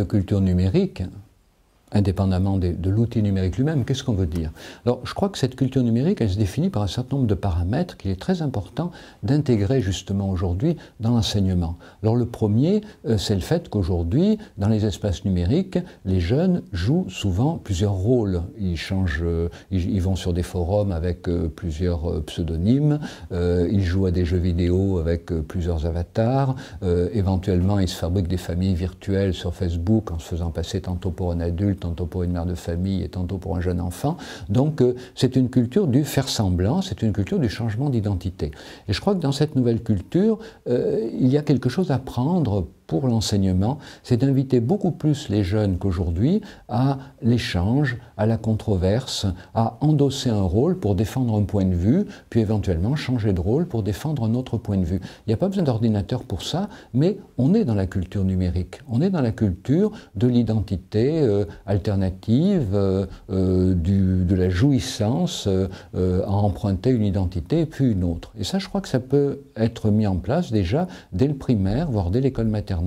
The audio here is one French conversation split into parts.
culture numérique, indépendamment de l'outil numérique lui-même, qu'est-ce qu'on veut dire? Alors, je crois que cette culture numérique, elle se définit par un certain nombre de paramètres qu'il est très important d'intégrer justement aujourd'hui dans l'enseignement. Alors, le premier, c'est le fait qu'aujourd'hui, dans les espaces numériques, les jeunes jouent souvent plusieurs rôles. Ils changent, ils vont sur des forums avec plusieurs pseudonymes, ils jouent à des jeux vidéo avec plusieurs avatars, éventuellement, ils se fabriquent des familles virtuelles sur Facebook en se faisant passer tantôt pour un adulte, tantôt pour une mère de famille et tantôt pour un jeune enfant. Donc c'est une culture du faire semblant, c'est une culture du changement d'identité. Et je crois que dans cette nouvelle culture, il y a quelque chose à prendre pour l'enseignement, c'est d'inviter beaucoup plus les jeunes qu'aujourd'hui à l'échange, à la controverse, à endosser un rôle pour défendre un point de vue, puis éventuellement changer de rôle pour défendre un autre point de vue. Il n'y a pas besoin d'ordinateur pour ça, mais on est dans la culture numérique, on est dans la culture de l'identité alternative, de la jouissance à emprunter une identité et puis une autre. Et ça, je crois que ça peut être mis en place déjà dès le primaire, voire dès l'école maternelle,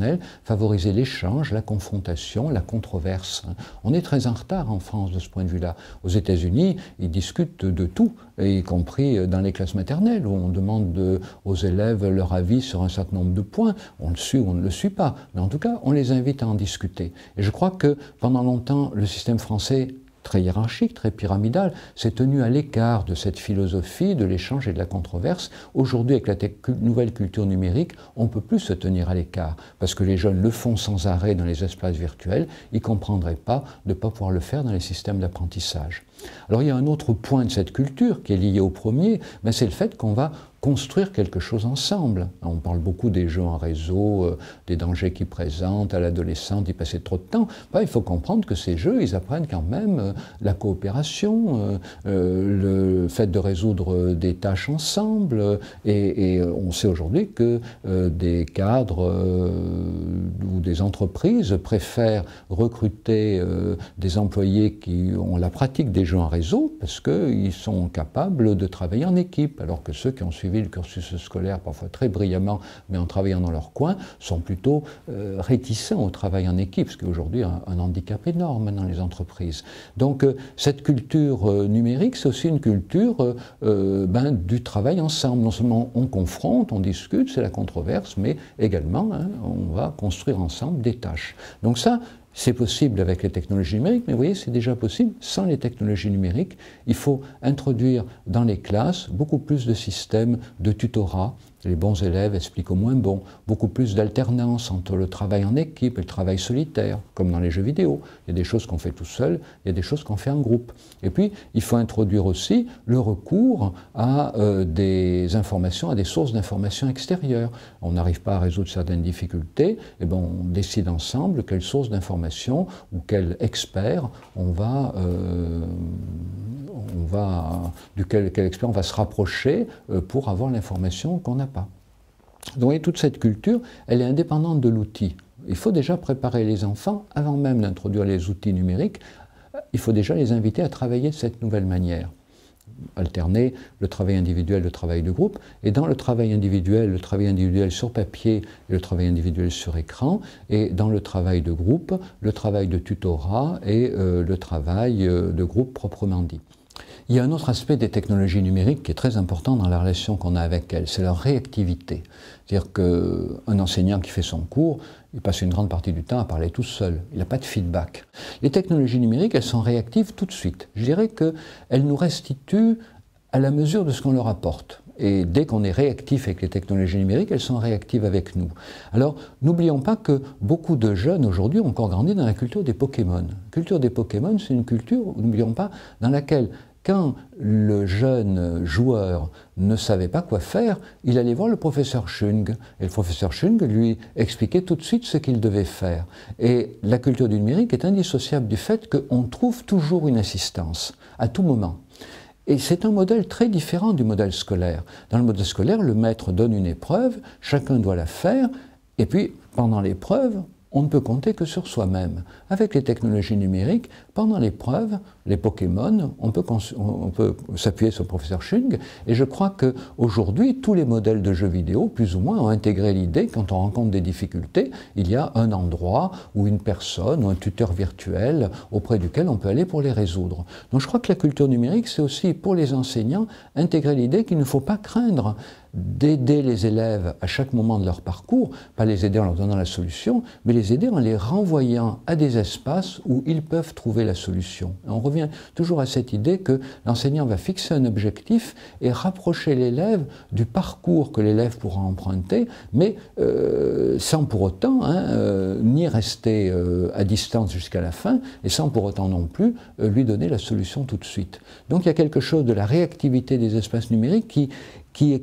favoriser l'échange, la confrontation, la controverse. On est très en retard en France de ce point de vue-là. Aux États-Unis, ils discutent de tout, y compris dans les classes maternelles, où on demande aux élèves leur avis sur un certain nombre de points. On le suit ou on ne le suit pas. Mais en tout cas, on les invite à en discuter. Et je crois que pendant longtemps, le système français très hiérarchique, très pyramidal, s'est tenu à l'écart de cette philosophie de l'échange et de la controverse. Aujourd'hui, avec la nouvelle culture numérique, on ne peut plus se tenir à l'écart, parce que les jeunes le font sans arrêt dans les espaces virtuels, ils ne comprendraient pas de ne pas pouvoir le faire dans les systèmes d'apprentissage. Alors il y a un autre point de cette culture qui est lié au premier, c'est le fait qu'on va construire quelque chose ensemble. On parle beaucoup des jeux en réseau, des dangers qu'ils présentent à l'adolescent d'y passer trop de temps. Il faut comprendre que ces jeux, ils apprennent quand même la coopération, le fait de résoudre des tâches ensemble. Et on sait aujourd'hui que des cadres ou des entreprises préfèrent recruter des employés qui ont la pratique des jeux en réseau parce qu'ils sont capables de travailler en équipe, alors que ceux qui ont suivi le cursus scolaire, parfois très brillamment, mais en travaillant dans leur coin, sont plutôt réticents au travail en équipe, ce qui est aujourd'hui un handicap énorme dans les entreprises. Donc cette culture numérique, c'est aussi une culture du travail ensemble. Non seulement on confronte, on discute, c'est la controverse, mais également on va construire ensemble des tâches. Donc ça, c'est possible avec les technologies numériques, mais vous voyez, c'est déjà possible sans les technologies numériques. Il faut introduire dans les classes beaucoup plus de systèmes de tutorat. Les bons élèves expliquent aux moins bons. Beaucoup plus d'alternance entre le travail en équipe et le travail solitaire, comme dans les jeux vidéo. Il y a des choses qu'on fait tout seul, il y a des choses qu'on fait en groupe. Et puis, il faut introduire aussi le recours à des informations, à des sources d'informations extérieures. On n'arrive pas à résoudre certaines difficultés, et on décide ensemble quelle source d'information ou quel expert quel expert on va se rapprocher pour avoir l'information qu'on n'a pas. Donc, vous voyez, toute cette culture, elle est indépendante de l'outil. Il faut déjà préparer les enfants, avant même d'introduire les outils numériques, il faut déjà les inviter à travailler de cette nouvelle manière. Alterner le travail individuel, le travail de groupe, et dans le travail individuel sur papier et le travail individuel sur écran, et dans le travail de groupe, le travail de tutorat et le travail de groupe proprement dit. Il y a un autre aspect des technologies numériques qui est très important dans la relation qu'on a avec elles, c'est leur réactivité. C'est-à-dire qu'un enseignant qui fait son cours, il passe une grande partie du temps à parler tout seul, il n'a pas de feedback. Les technologies numériques, elles sont réactives tout de suite. Je dirais qu'elles nous restituent à la mesure de ce qu'on leur apporte. Et dès qu'on est réactif avec les technologies numériques, elles sont réactives avec nous. Alors, n'oublions pas que beaucoup de jeunes aujourd'hui ont encore grandi dans la culture des Pokémon. La culture des Pokémon, c'est une culture, n'oublions pas, dans laquelle quand le jeune joueur ne savait pas quoi faire, il allait voir le professeur Chung. Et le professeur Chung lui expliquait tout de suite ce qu'il devait faire. Et la culture du numérique est indissociable du fait qu'on trouve toujours une assistance, à tout moment. Et c'est un modèle très différent du modèle scolaire. Dans le modèle scolaire, le maître donne une épreuve, chacun doit la faire, et puis pendant l'épreuve, on ne peut compter que sur soi-même. Avec les technologies numériques, pendant l'épreuve, les Pokémon, on peut s'appuyer sur le professeur Chung, et je crois qu'aujourd'hui, tous les modèles de jeux vidéo, plus ou moins, ont intégré l'idée, quand on rencontre des difficultés, il y a un endroit ou une personne ou un tuteur virtuel auprès duquel on peut aller pour les résoudre. Donc je crois que la culture numérique, c'est aussi pour les enseignants intégrer l'idée qu'il ne faut pas craindre d'aider les élèves à chaque moment de leur parcours, pas les aider en leur donnant la solution, mais les aider en les renvoyant à des espaces où ils peuvent trouver la solution. Et on revient toujours à cette idée que l'enseignant va fixer un objectif et rapprocher l'élève du parcours que l'élève pourra emprunter, mais sans pour autant ni rester à distance jusqu'à la fin, et sans pour autant non plus lui donner la solution tout de suite. Donc il y a quelque chose de la réactivité des espaces numériques qui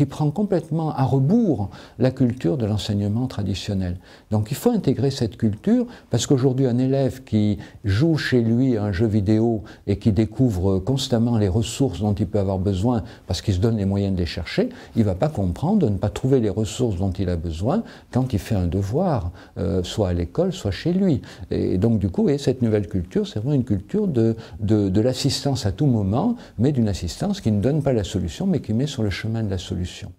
prend complètement à rebours la culture de l'enseignement traditionnel. Donc il faut intégrer cette culture, parce qu'aujourd'hui un élève qui joue chez lui à un jeu vidéo et qui découvre constamment les ressources dont il peut avoir besoin, parce qu'il se donne les moyens de les chercher, il ne va pas comprendre de ne pas trouver les ressources dont il a besoin quand il fait un devoir, soit à l'école, soit chez lui. Et donc du coup, cette nouvelle culture, c'est vraiment une culture de l'assistance à tout moment, mais d'une assistance qui ne donne pas la solution, mais qui met sur le chemin de la solution.